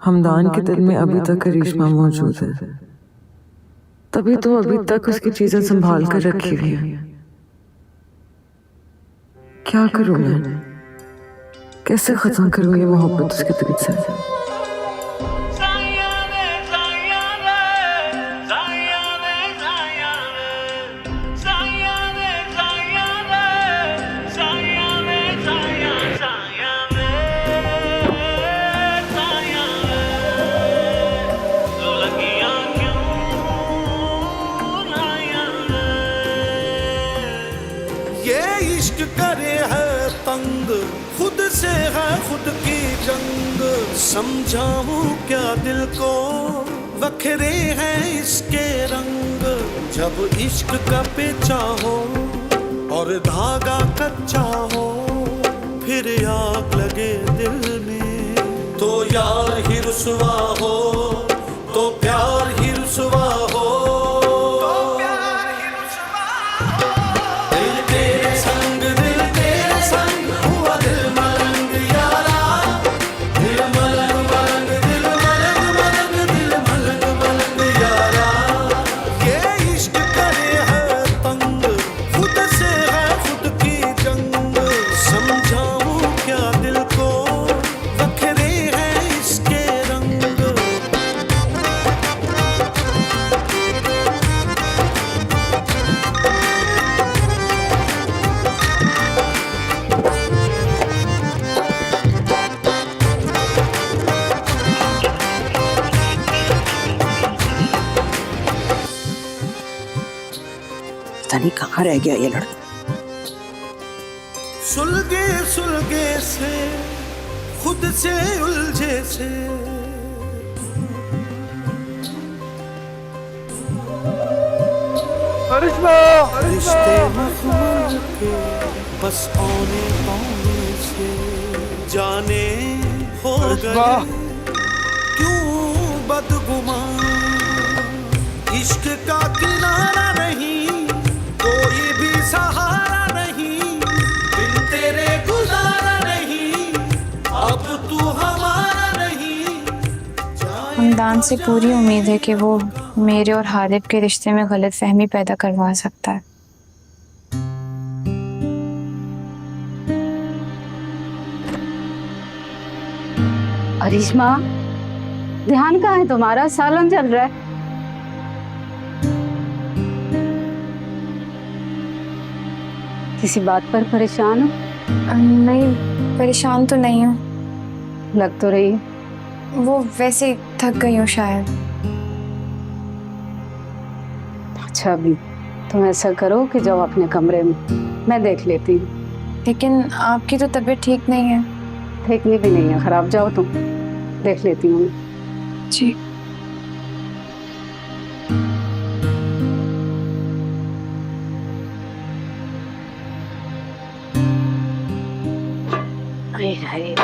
हमदान के दिल में अभी तक करिश्मा मौजूद है, तभी तो अभी तक उसकी चीजें संभाल कर रखी हुई है। क्या करूं मैं? कैसे खत्म करूं ये मोहब्बत उसके दिल से? इश्क करे है तंग, खुद से है खुद की जंग। समझाऊं क्या दिल को, बखरे हैं इसके रंग। जब इश्क का पेचा हो और धागा कच्चा हो, फिर आग लगे दिल में तो यार ही रुसवा हो, तो प्यार ही रुसवा हो। पता नहीं कहाँ रह गया ये लड़का। सुलगे सुलगे से खुद से उलझे से रिश्ते मखमल के बस आने पाने से जाने हो गए क्यों बदगुमान। इश्क का किनारा नहीं, कोई भी सहारा नहीं, बिन तेरे गुजारा नहीं, अब तू हमारा नहीं। हमदान से पूरी उम्मीद है कि वो मेरे और हारिब के रिश्ते में गलतफहमी पैदा करवा सकता है। अरिश्मा, ध्यान कहाँ है तुम्हारा? सालन चल रहा है। किसी बात पर परेशान हो? नहीं, परेशान तो नहीं हूँ। लग तो रही है। वो वैसे ही थक गई हूँ शायद। अच्छा, अभी तुम ऐसा करो कि जाओ अपने कमरे में, मैं देख लेती हूँ। लेकिन आपकी तो तबीयत ठीक नहीं है। ठीक भी नहीं है, खराब। जाओ तुम, देख लेती हूँ। जी। हाय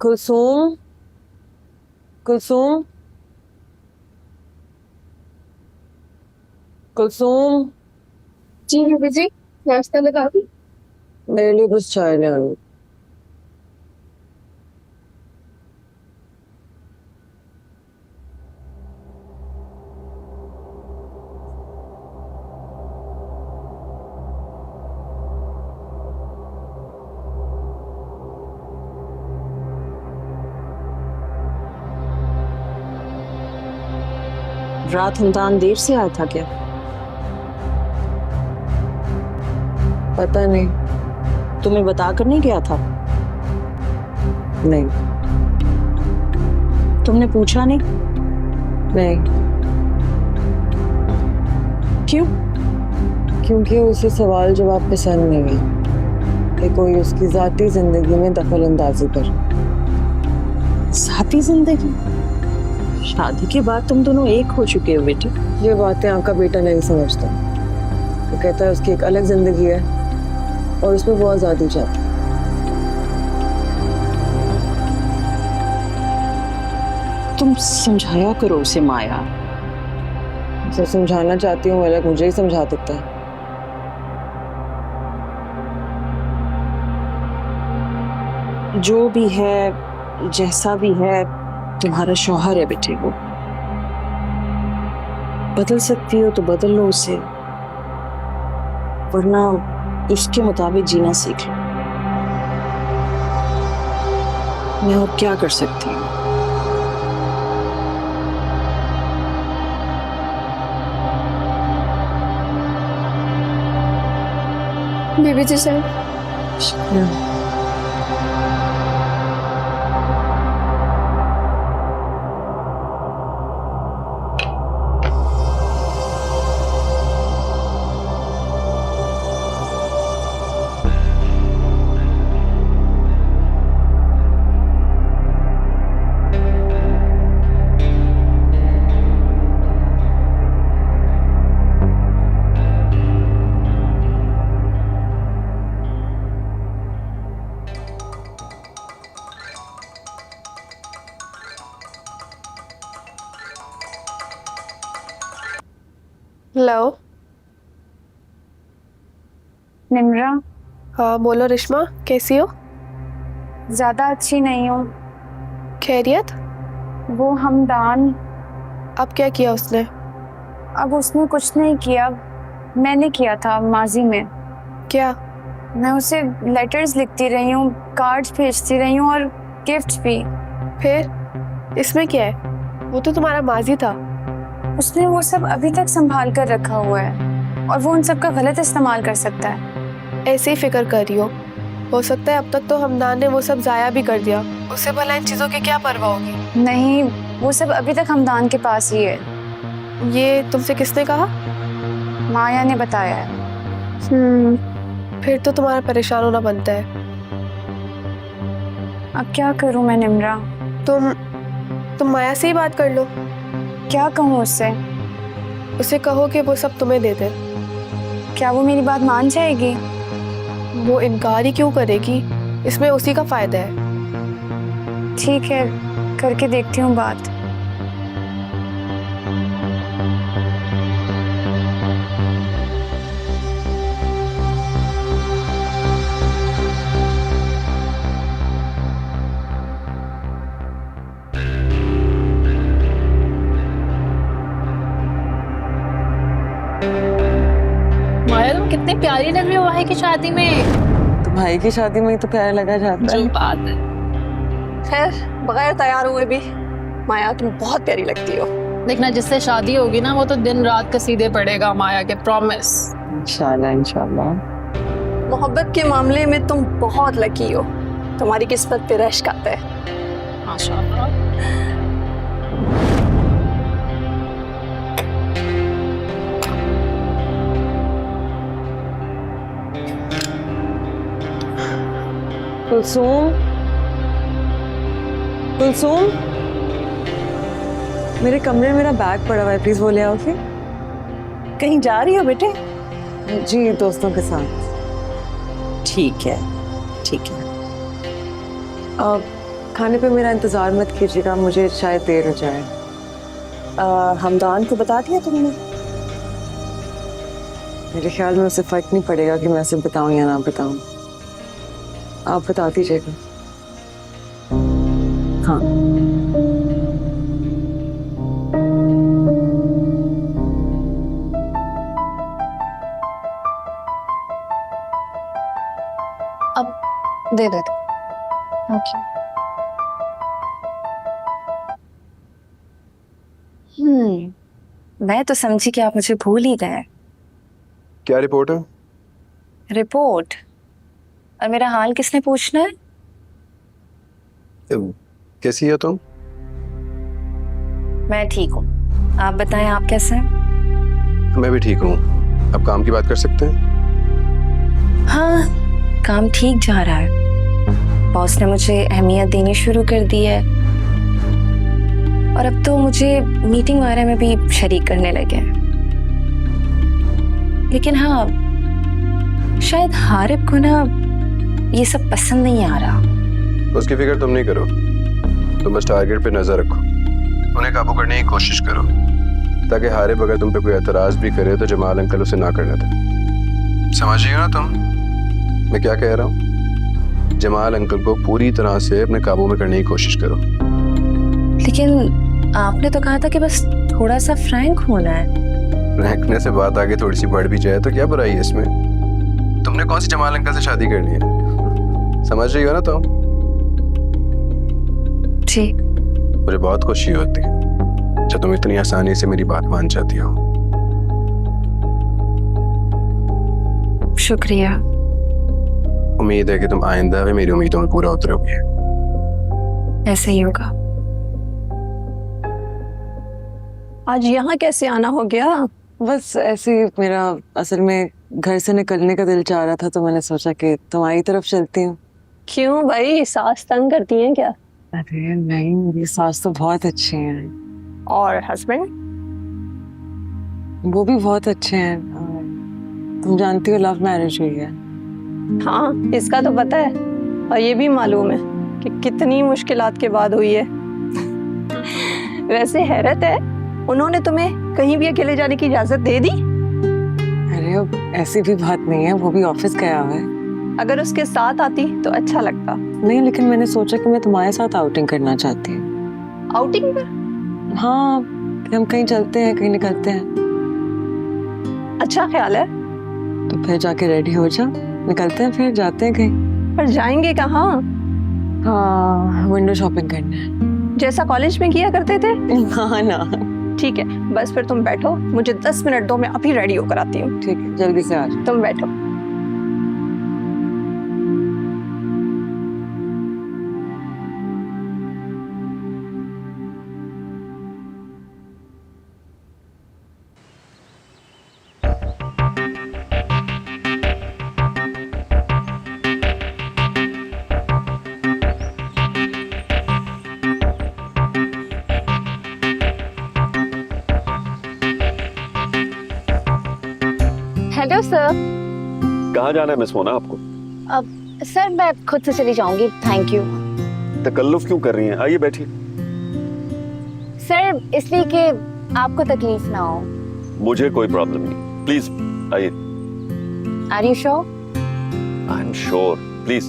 कुलसूम, कुलसूम, कुलसूम। जी बीबी जी, नाश्ता लगा दी? मेरे लिए बस चाय ले आनी। रात हमदान देर से आया था क्या? पता नहीं। तुम्हें बताकर नहीं गया था? नहीं। तुमने पूछा नहीं? नहीं, क्यों? क्योंकि उसे सवाल जवाब पसंद नहीं कि कोई उसकी जाती जिंदगी में दखल अंदाजी करे। साथी जिंदगी? शादी के बाद तुम दोनों एक हो चुके हो बेटे। ये बातें आपका बेटा नहीं समझता। वो कहता है उसकी एक अलग जिंदगी है और उसमें वो आजादी चाहती है। तुम समझाया करो उसे माया। जो समझाना चाहती हूँ अलग मुझे ही समझा देता है। जो भी है, जैसा भी है, तुम्हारा शौहर है बेटे। वो बदल सकती हो तो बदल लो उसे, वरना उसके मुताबिक जीना सीख लो। मैं और क्या कर सकती हूँ? बीबी जी सर, हेलो। निम्रा, हाँ बोलो रिश्मा, कैसी हो? ज्यादा अच्छी नहीं हूँ। खैरियत? वो हमदान, अब क्या किया उसने? अब उसने कुछ नहीं किया, मैंने किया था माजी में। क्या? मैं उसे लेटर्स लिखती रही हूँ, कार्ड्स भेजती रही हूँ और गिफ्ट्स भी। फिर इसमें क्या है? वो तो तुम्हारा माजी था। उसने वो सब अभी तक संभाल कर रखा हुआ है और वो उन सब का गलत इस्तेमाल कर सकता है। ऐसे ही फिक्र कर रही हो सकता है अब तक तो हमदान ने वो सब जाया भी कर दिया। उसे भला इन चीजों की क्या परवाह होगी? नहीं, वो सब अभी तक हमदान के पास ही है। ये तुमसे किसने कहा? माया ने बताया है। फिर तो तुम्हारा परेशान होना बनता है। अब क्या करूं मैं निम्रा? तुम माया से ही बात कर लो। क्या कहूँ उससे? उसे कहो कि वो सब तुम्हें दे दे। क्या वो मेरी बात मान जाएगी? वो इनकार ही क्यों करेगी? इसमें उसी का फायदा है। ठीक है, करके देखती हूँ बात। माया तुम कितनी प्यारी लग रही हो भाई की शादी में। तो भाई की शादी में ही तो प्यार लगा जाता है। जो बात है। खैर, बगैर तैयार हुए भी माया तुम बहुत प्यारी लगती हो। देखना जिससे शादी होगी ना वो तो दिन रात के सीधे पड़ेगा माया के, प्रॉमिस। इंशाल्लाह इंशाल्लाह। मोहब्बत के मामले में तुम बहुत लकी हो। तुम्हारी किस्मत पे रश्क आता है। माशाल्लाह। कुलसूम, कुलसूम, मेरे कमरे में मेरा बैग पड़ा हुआ है, प्लीज वो ले आओ। फिर कहीं जा रही हो बेटे? जी दोस्तों के साथ। ठीक है, ठीक है। अब खाने पे मेरा इंतजार मत कीजिएगा, मुझे शायद देर हो जाए। हमदान को बता दिया तुमने? मेरे ख्याल में उसे फर्क नहीं पड़ेगा कि मैं उसे बताऊं या ना बताऊं। आप बता दीजिएगा। हाँ। अब दे दे। ओके। मैं तो समझी कि आप मुझे भूल ही गए। क्या रिपोर्ट है? रिपोर्ट? और मेरा हाल किसने पूछना है? कैसी है तुम? मैं ठीक हूँ। आप बताएं, आप कैसे हैं? मैं भी ठीक हूँ। अब काम की बात कर सकते हैं? हाँ, काम ठीक जा रहा है। बॉस ने मुझे अहमियत देनी शुरू कर दी है और अब तो मुझे मीटिंग वगैरह में भी शरीक करने लगे हैं। लेकिन हाँ, शायद हारिब को ना ये सब पसंद नहीं आ रहा। उसकी फिक्र तुम नहीं करो, तुम बस टारगेट पे नजर रखो, उन्हें काबू करने की कोशिश करो, ताकि हारिब अगर तुम पे कोई एतराज भी करे तो जमाल अंकल उसे ना करने दे। समझ रही हो ना तुम मैं क्या कह रहा हूँ? जमाल अंकल को पूरी तरह से अपने काबू में करने की कोशिश करो। लेकिन आपने तो कहा था कि बस थोड़ा सा फ्रैंक होना है। रखने से बात आगे थोड़ी सी बढ़ भी जाए तो क्या बुराई है इसमें? तुमने कौन सी जमाल अंकल से शादी करनी है? समझ रही हो ना तुम? जी। मुझे बहुत खुशी होती है जब तुम इतनी आसानी से मेरी बात मान जाती हो। शुक्रिया। उम्मीद है कि तुम आइंदा भी मेरी उम्मीदों में पूरा उतरोगे। ऐसे ही होगा। आज यहाँ कैसे आना हो गया? बस ऐसे ही मेरा असल में घर से निकलने का दिल चाह रहा था, तो मैंने सोचा कि तुम्हारी तरफ चलती हूँ। क्यों भाई, सास तंग करती हैं क्या? अरे नहीं, मेरी सास तो बहुत अच्छी हैं। और हस्बैंड? वो भी बहुत अच्छे हैं। तुम जानती हो लव मैरिज हुई है। हाँ, इसका तो पता है और ये भी मालूम है कि कितनी मुश्किलात के बाद हुई है। वैसे हैरत है, उन्होंने तुम्हें कहीं भी अकेले जाने की इजाजत दे दी? अरे अब ऐसी भी बात नहीं है, वो भी ऑफिस गया हुआ है। अगर उसके साथ आती तो अच्छा लगता। नहीं, लेकिन मैंने सोचा कि मैं तुम्हारे साथ आउटिंग करना चाहती हूँ। आउटिंग पर? हाँ, हम कहीं चलते हैं, कहीं निकलते हैं। अच्छा ख्याल है। तो फिर जाके रेडी हो जा, निकलते हैं, फिर जाते हैं कहीं। पर जाएंगे कहाँ? हाँ, विंडो शॉपिंग करना है। जैसा कॉलेज में किया करते थे? हाँ ना। ठीक है, बस फिर तुम बैठो, मुझे 10 मिनट दो, मैं अभी रेडी होकर आती हूँ। ठीक है, जल्दी से आ जाओ। तुम बैठो। Hello sir. कहाँ जाना है मिस मोना आपको? अब सर मैं खुद से चली जाऊंगी, थैंक यू। तकल्लुफ क्यों कर रही हैं? आइए बैठिए। सर इसलिए कि आपको तकलीफ ना हो। मुझे कोई प्रॉब्लम नहीं, प्लीज आइए। Are you sure? I am sure, please.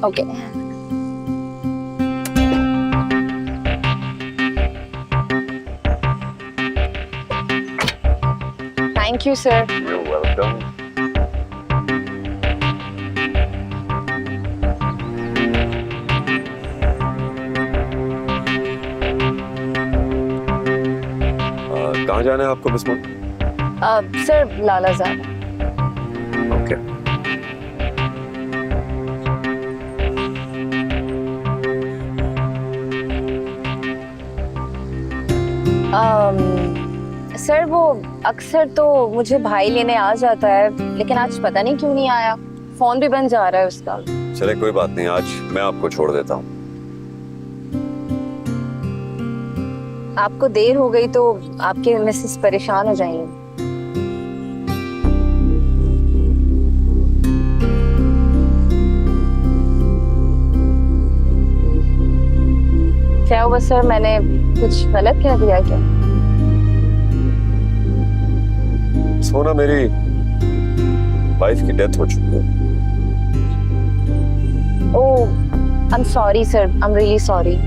Okay. Thank you sir. You welcome. कहाँ जाना है आपको miss Mona? Sir Lalajan. Okay. Sir वो अक्सर तो मुझे भाई लेने आ जाता है, लेकिन आज पता नहीं क्यों नहीं आया। फोन भी बंद जा रहा है उसका। चले कोई बात नहीं, आज मैं आपको छोड़ देता हूँ। आपको देर हो गई तो आपके मिसेस परेशान हो जाएंगे। क्या हुआ सर, मैंने कुछ गलत कह दिया क्या? सोना, मेरी वाइफ की डेथ हो चुकी है। Oh, I am sorry sir, I am really sorry.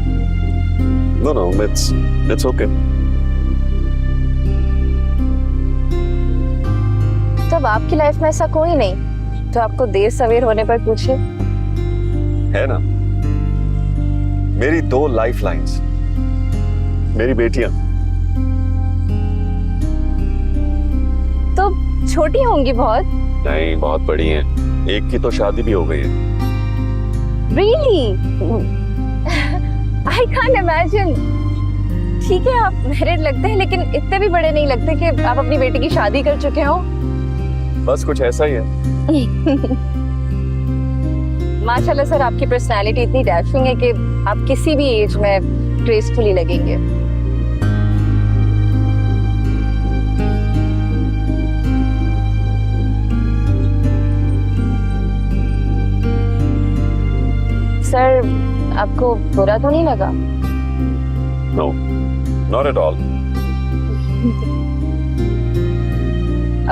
No no, it's okay. तब आपकी लाइफ में ऐसा कोई नहीं तो आपको देर सवेर होने पर पूछे? है ना, मेरी 2 लाइफ लाइन्स, मेरी बेटियां। तो छोटी होंगी बहुत? नहीं, बहुत बड़ी हैं। एक की तो शादी भी हो गई है। Really? I can't imagine. ठीक है आप मैरिड लगते हैं, लेकिन इतने भी बड़े नहीं लगते कि आप अपनी बेटी की शादी कर चुके हो। बस कुछ ऐसा ही है। माशाल्लाह सर, आपकी पर्सनालिटी इतनी डैशिंग है कि आप किसी भी एज में ग्रेसफुली लगेंगे। सर, आपको बुरा तो नहीं लगा? No, not at all.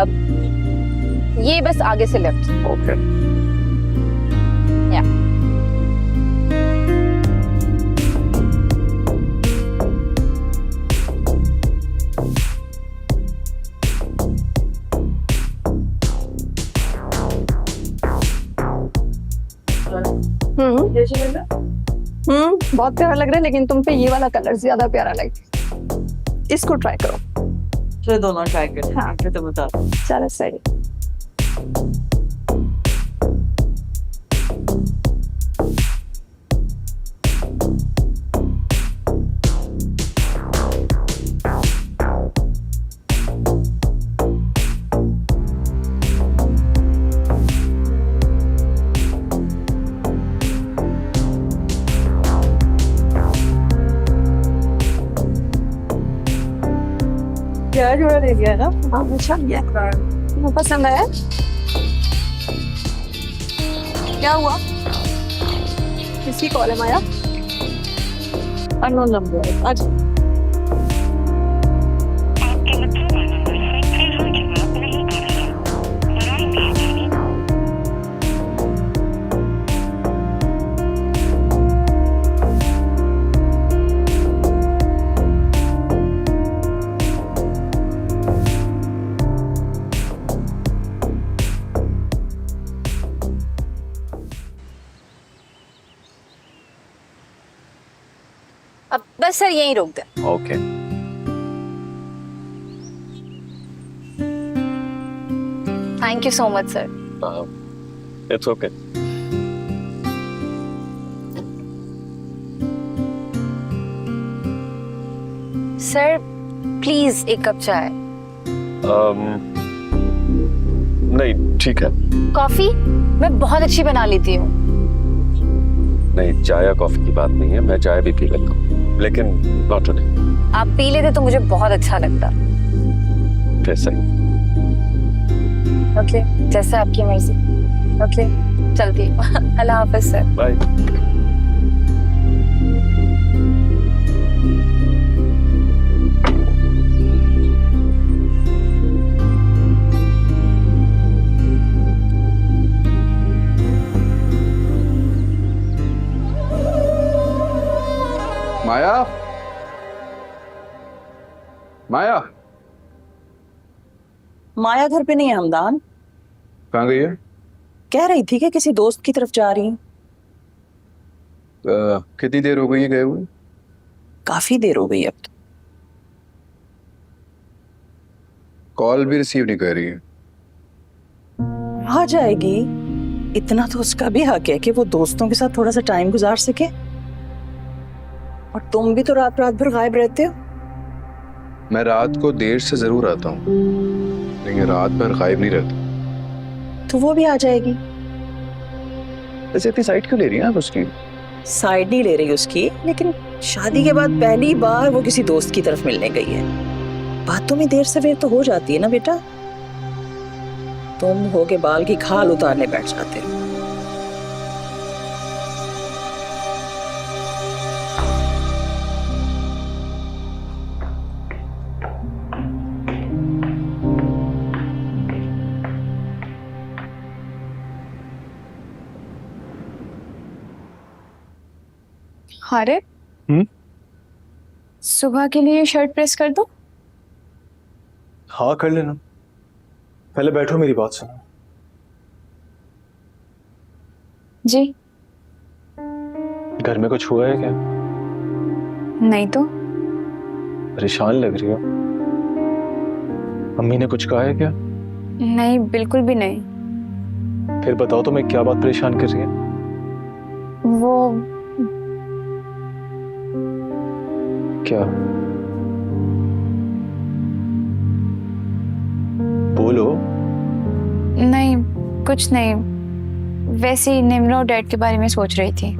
अब ये बस आगे से लेफ्ट। ओके। या बहुत प्यारा लग रहा है, लेकिन तुम पे ये वाला कलर ज्यादा प्यारा लग रहा है। इसको ट्राई करो। चलो दोनों ट्राई करते हैं। हाँ। फिर तो बता। चलो सही। प्यार जोड़ा दे दिया ना। हाँ, अच्छा किया। तुम्हें पसंद आया? क्या हुआ? किसकी कॉल है माया? Unknown number. आज अब बस सर यहीं रोक दे। Okay. Thank you so much sir. It's okay. Sir please एक कप चाय। नहीं, ठीक है। कॉफी मैं बहुत अच्छी बना लेती हूँ। नहीं, चाय या कॉफी की बात नहीं है, मैं चाय भी पी लेता हूँ, लेकिन नॉट टुडे। आप पी लेते तो मुझे बहुत अच्छा लगता। फिर सही। ओके, जैसे आपकी मर्जी। ओके, चलती हूँ। अल्लाह हाफिज सर। बाय। माया, माया माया घर पे नहीं है हमदान। कहाँ गई है? कह रही थी कि किसी दोस्त की तरफ जा रही हूँ। कितनी देर हो गई है गए हुए? काफी देर हो गई अब तो। कॉल भी रिसीव नहीं कर रही है। आ जाएगी, इतना तो उसका भी हक है कि वो दोस्तों के साथ थोड़ा सा टाइम गुजार सके। और तुम भी तो रात रात भर गायब रहते हो। मैं रात को देर से जरूर आता हूँ, लेकिन रात भर गायब नहीं रहता। तो वो भी आ जाएगी। वैसे इतनी साइड क्यों ले रही हैं आप उसकी? साइड नहीं ले रही उसकी, लेकिन शादी के बाद पहली बार वो किसी दोस्त की तरफ मिलने गई है। बातों में देर सवेर तो हो जाती है ना बेटा। तुम हो के बाल की खाल उतारने बैठ जाते हो। अरे सुबह के लिए शर्ट प्रेस कर दो। हाँ कर लेना, पहले बैठो मेरी बात सुनो। जी। घर में कुछ हुआ है क्या? नहीं तो। परेशान लग रही हो। अम्मी ने कुछ कहा है क्या? नहीं, बिल्कुल भी नहीं। फिर बताओ तो मैं क्या बात परेशान कर रही है? वो क्या? नहीं, कुछ नहीं, वैसे ही निम्रा और डैड के बारे में सोच रही थी।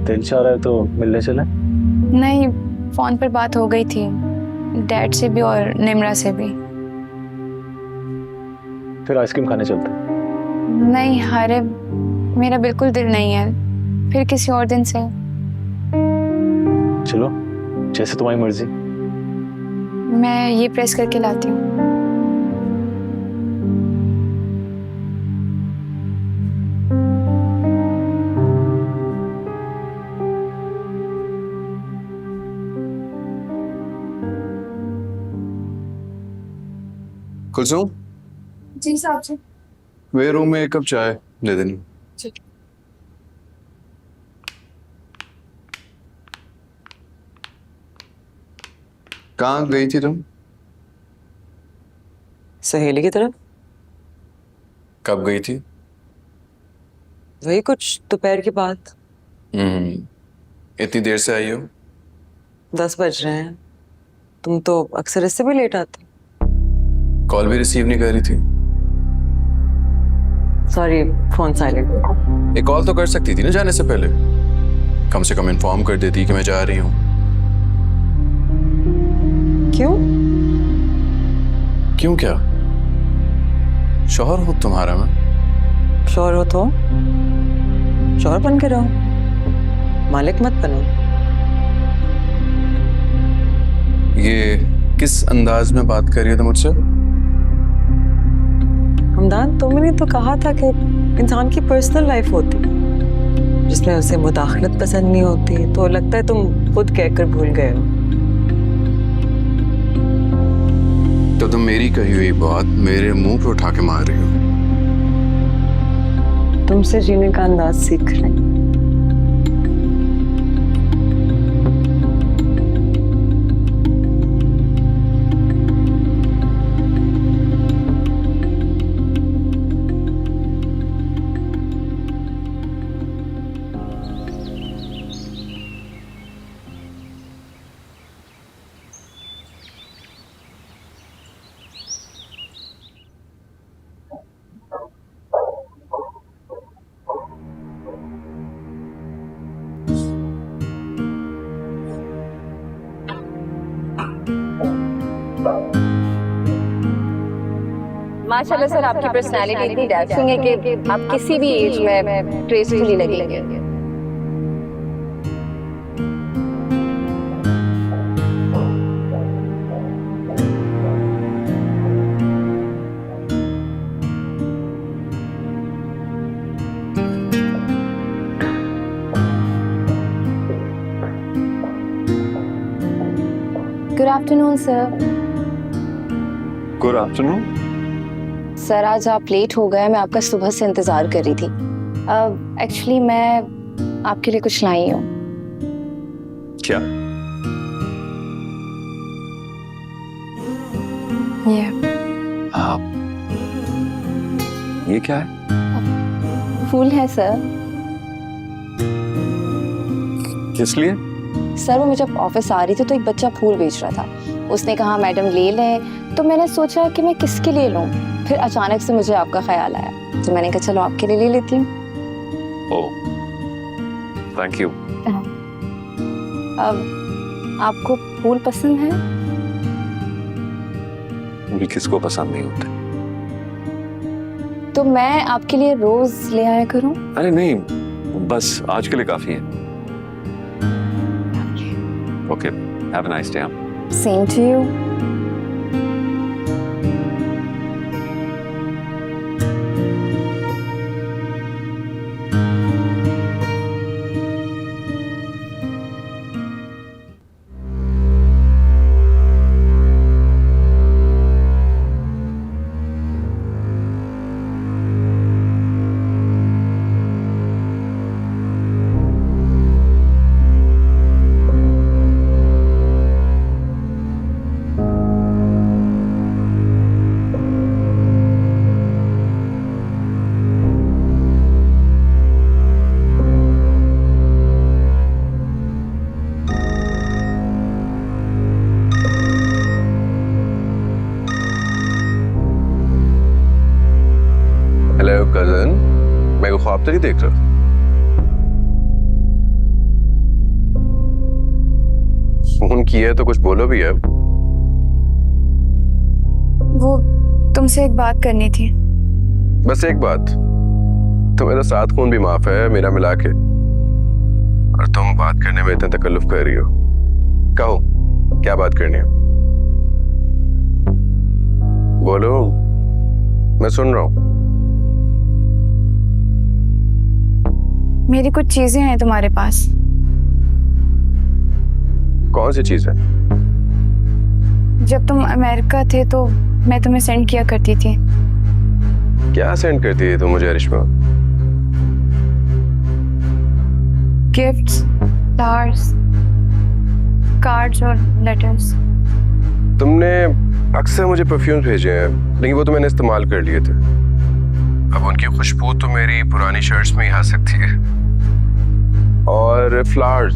दिल चाह रहा है तो मिलने चले। नहीं, फोन पर बात हो गई थी डैड से भी और निम्रा से भी। फिर आइसक्रीम खाने चलते हैं। नहीं हारे, मेरा बिल्कुल दिल नहीं है, फिर किसी और दिन से। चलो, जैसे तुम्हारी मर्जी। मैं ये प्रेस करके लाती हूँ। कुलसुम, जी साहब जी। मेरे रूम में 1 कप चाय दे देनी। कहाँ गई थी तुम? सहेली की तरफ। कब गई थी? वही कुछ दोपहर के बाद। इतनी देर से आई हो? 10 बज रहे हैं। तुम तो अक्सर इससे भी लेट आते। कॉल भी रिसीव नहीं कर रही थी। Sorry, phone silent. एक कॉल तो कर सकती थी ना जाने से पहले, कम से कम इन्फॉर्म कर देती कि मैं जा रही हूँ। क्यों? क्यों क्या? शौहर हो तुम्हारा मैं। शौहर हो तो शौहर बन के रहो, मालिक मत बनो। ये किस अंदाज में बात कर रही हो तुम मुझसे? हमदान, तुमने तो कहा था कि इंसान की पर्सनल लाइफ होती है जिसमें उसे मुदाखलत पसंद नहीं होती, तो लगता है तुम खुद कहकर भूल गए हो। तो तुम मेरी कही हुई बात मेरे मुंह पे उठा के मार रही हो। तुमसे जीने का अंदाज सीख रहे हैं। माशाल्लाह सर, आपकी पर्सनालिटी इतनी डैशिंग है कि आप किसी भी एज में ग्रेसफुली लगेंगे। Good afternoon sir. Good afternoon. Sir आज आप लेट हो गए, मैं आपका सुबह से इंतजार कर रही थी। एक्चुअली मैं आपके लिए कुछ लाई हूँ। क्या? ये क्या है? फूल है सर। किस लिए? सर वो मैं जब ऑफिस आ रही थी तो एक बच्चा फूल बेच रहा था, उसने कहा मैडम ले लें, तो मैंने सोचा कि मैं किसके लिए लूं, फिर अचानक से मुझे आपका ख्याल आया तो मैंने कहा चलो आपके लिए ले लेती हूँ। ओह, थैंक यू। अब आपको फूल पसंद है? मुझे किसको पसंद नहीं होते। तो मैं आपके लिए रोज ले आया करूं? अरे नहीं, बस आज के लिए काफी है। Okay, have a nice day. Same to you. ख्वाब तो नहीं देख रहा? फोन किया है तो कुछ बोलो भी है। वो तुमसे एक बात करनी थी। बस एक बात? तुम्हें तो 7 खून भी माफ है मेरा मिला के, और तुम बात करने में इतना तकल्लुफ कर रही हो। कहो क्या बात करनी है, बोलो, मैं सुन रहा हूं। मेरी कुछ चीजें हैं तुम्हारे पास। कौन सी चीज है? जब तुम अमेरिका थे तो मैं तुम्हें सेंड किया करती थी। क्या सेंड करती है तुम मुझे अरिश्मा? गिफ्ट्स, फ्लावर्स, कार्ड्स और लेटर्स। तुमने अक्सर मुझे परफ्यूम्स भेजे हैं, लेकिन वो तो मैंने इस्तेमाल कर लिए थे। अब उनकी खुशबू तो मेरी पुरानी शर्ट्स में ही आ सकती है। और फ्लावर्स,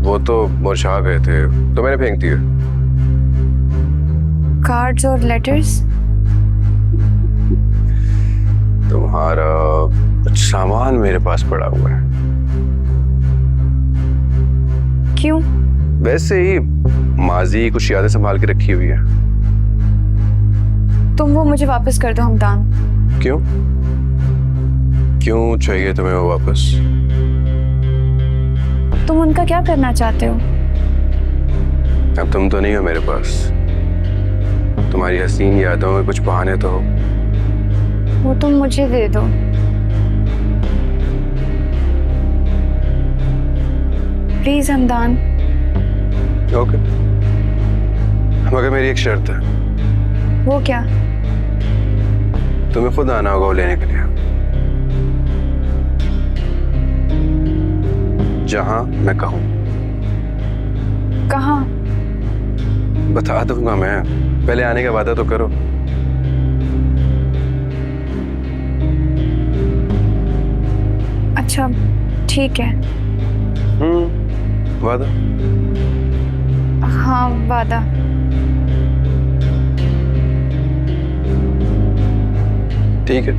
वो तो मुरझा गए थे तो मैंने फेंक दिए। कार्ड्स और लेटर्स? तुम्हारा कुछ सामान मेरे पास पड़ा हुआ है। क्यों? वैसे ही माजी कुछ यादें संभाल के रखी हुई है। तुम वो मुझे वापस कर दो हमदान। क्यों? क्यों चाहिए तुम्हें वो वापस? तुम उनका क्या करना चाहते हो? अब तुम तो नहीं हो मेरे पास। तुम्हारी हसीन यादों में कुछ बहाने तो हो। वो तुम मुझे दे दो। प्लीज हमदान। ओके, मगर मेरी एक शर्त है। वो क्या? तुम्हें खुद आना होगा वो लेने के लिए, जहां मैं कहूं। कहाँ? बता दूंगा मैं, पहले आने का वादा तो करो। अच्छा ठीक है। वादा? हाँ वादा। ठीक है,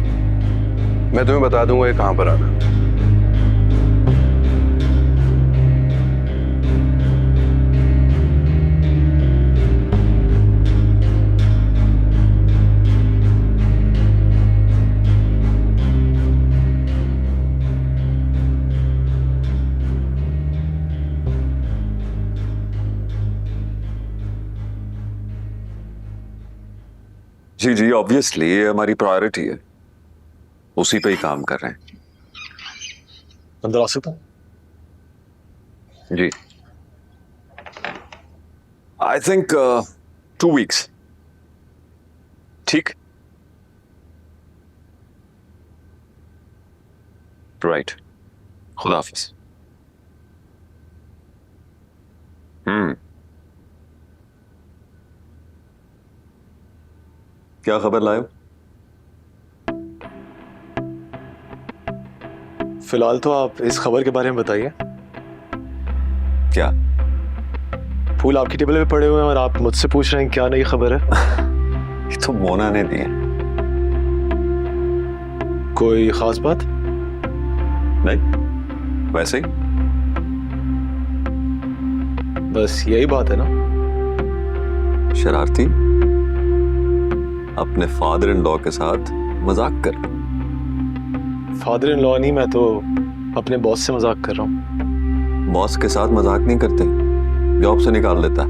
मैं तुम्हें बता दूंगा ये कहां पर आना। जी जी, ऑब्वियसली ये हमारी प्रायोरिटी है, उसी पे ही काम कर रहे हैं। अंदर आ सकता हूं? जी, आई थिंक 2 वीक्स। ठीक, राइट, खुदा हाफिज। क्या खबर लाए हो? फिलहाल तो आप इस खबर के बारे में बताइए। क्या? फूल आपकी टेबल पे पड़े हुए हैं और आप मुझसे पूछ रहे हैं क्या नई खबर है? ये तो मोना ने दी है। कोई खास बात? नहीं, वैसे ही। बस यही बात है ना? शरारती, अपने फादर इन लॉ के साथ मजाक कर। फादर इन लॉ नहीं, मैं तो अपने बॉस से मजाक कर रहा हूँ। बॉस के साथ मजाक नहीं करते, जॉब से निकाल देता।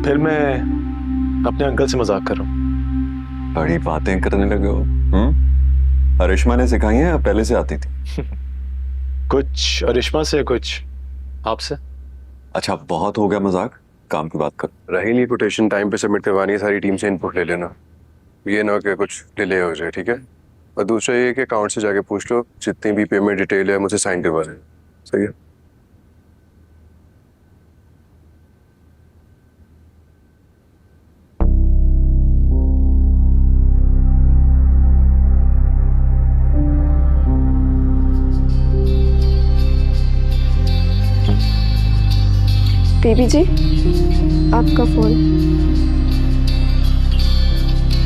फिर मैं अपने अंकल से मजाक कर रहा हूँ। बड़ी बातें करने लगे हो। अरिश्मा ने सिखाई है या पहले से आती थी? कुछ अरिश्मा से, कुछ आपसे। अच्छा, बहुत हो गया मजाक, काम की बात कर। रही नहीं कोटेशन टाइम पे सबमिट करवानी है, सारी टीम से इनपुट ले लेना, ये ना कि कुछ डिले हो जाए, ठीक है? और दूसरा ये कि अकाउंट से जाके पूछ लो, जितनी भी पेमेंट डिटेल है मुझे साइन करवा देना, सही है? बेबी जी, आपका फोन।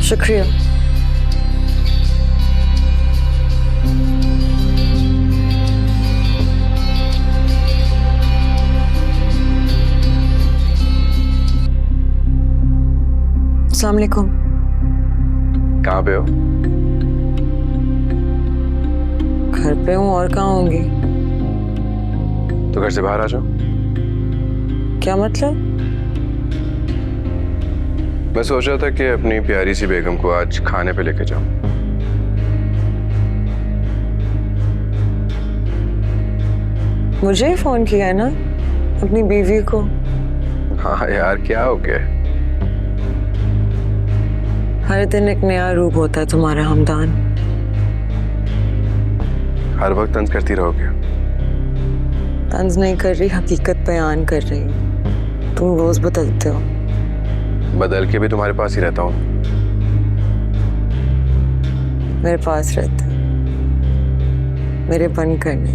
शुक्रिया। अस्सलाम वालेकुम। कहाँ पे हो? घर पे हूँ, और कहाँ होंगी? तो घर से बाहर आ जाओ। क्या मतलब? मैं सोच रहा था कि अपनी प्यारी सी बेगम को आज खाने पे लेके जाऊं। मुझे ही फोन किया है ना, अपनी बीवी को। हाँ यार, क्या हो गया? हर दिन एक नया रूप होता है तुम्हारा हमदान। हर वक्त तंज करती रहोगे? तंज नहीं कर रही, हकीकत बयान कर रही हूँ। तुम रोज बदलते हो। बदल के भी तुम्हारे पास ही रहता हूँ। मेरे पास रहते हो, मेरे बन करने।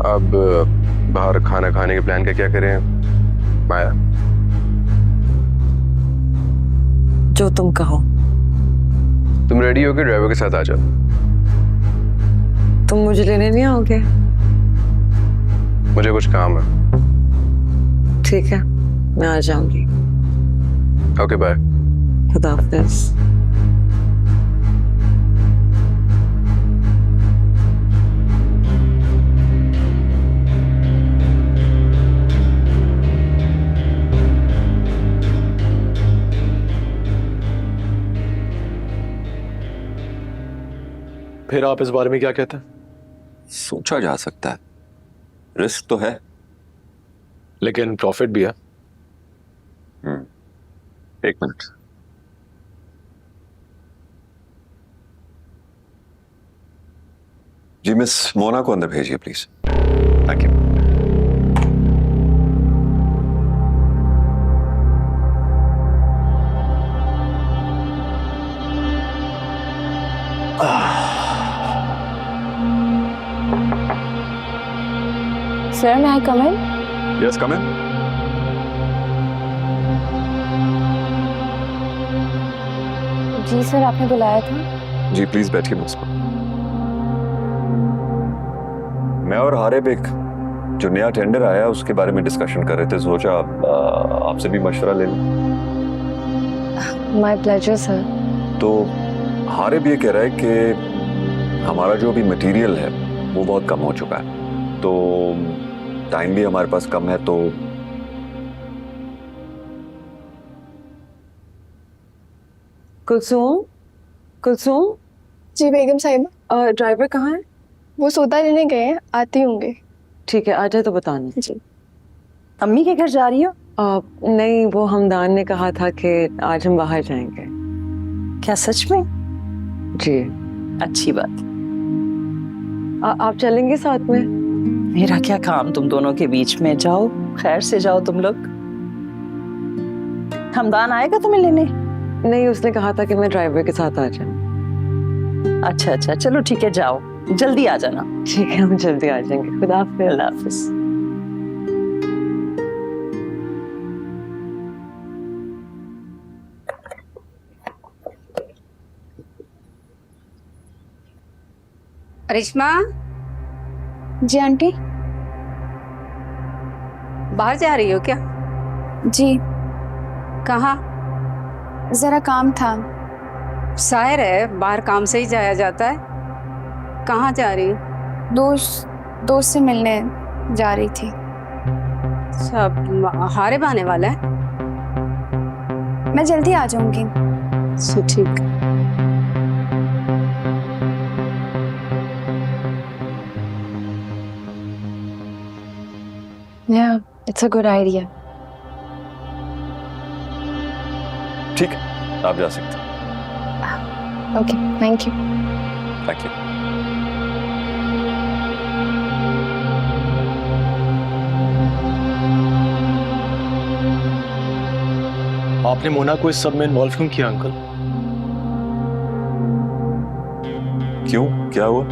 अब बाहर खाना खाने के प्लान का क्या करें माया? जो तुम कहो। तुम रेडी होकर ड्राइवर के साथ आ जाओ। तुम मुझे लेने नहीं आओगे? मुझे कुछ काम है। ठीक है, मैं आ जाऊंगी। Okay bye. खुदा हाफिज़। फिर आप इस बारे में क्या कहते हैं? सोचा जा सकता है, रिस्क तो है, लेकिन प्रॉफिट भी है। एक मिनट। जी मिस मोना को अंदर भेजिए प्लीज। Thank you. सर, मैं आई कम इन? यस कम इन। जी सर, आपने बुलाया था? जी प्लीज बैठिए मुझ पर। मैं और हारिब एक जो नया टेंडर आया उसके बारे में डिस्कशन कर रहे थे, सोचा आपसे भी मशवरा ले लूं। My pleasure sir. तो हारिब ये कह रहा है कि हमारा जो भी मटेरियल है वो बहुत कम हो चुका है, तो टाइम भी हमारे पास कम है, तो कुलसूम, कुलसूम। जी बेगम साहिबा। ड्राइवर कहाँ है? वो सौदा लेने गए हैं, आती होंगे। ठीक है, आ जाए तो बताना। जी। अम्मी के घर जा रही हो? नहीं, वो हमदान ने कहा था कि आज हम बाहर जाएंगे। क्या सच में? जी। अच्छी बात। आप चलेंगे साथ में? मेरा क्या काम तुम दोनों के बीच में, जाओ खैर से जाओ तुम लोग। हमदान आएगा तुम्हें लेने? नहीं, उसने कहा था कि मैं ड्राइवर के साथ आ जाऊं। अच्छा अच्छा, चलो ठीक है, जाओ जल्दी आ जाना। ठीक है, हम जल्दी आ जाएंगे। खुदा हाफिज़। अल्लाह हाफिज़। करिश्मा, जी आंटी। बाहर जा रही हो क्या? जी, कहाँ? जरा काम था। शायर है, बाहर काम से ही जाया जाता है। कहाँ जा रही हो? दोस्त से मिलने जा रही थी। सब हारिब आने वाला है? मैं जल्दी आ जाऊंगी। ठीक। Yeah, it's a good idea. ठीक है, आप जा सकते हैं। Okay, thank you. Thank you. आपने मोना को इस सब में इन्वॉल्व क्यों किया अंकल? क्यों, क्या हुआ?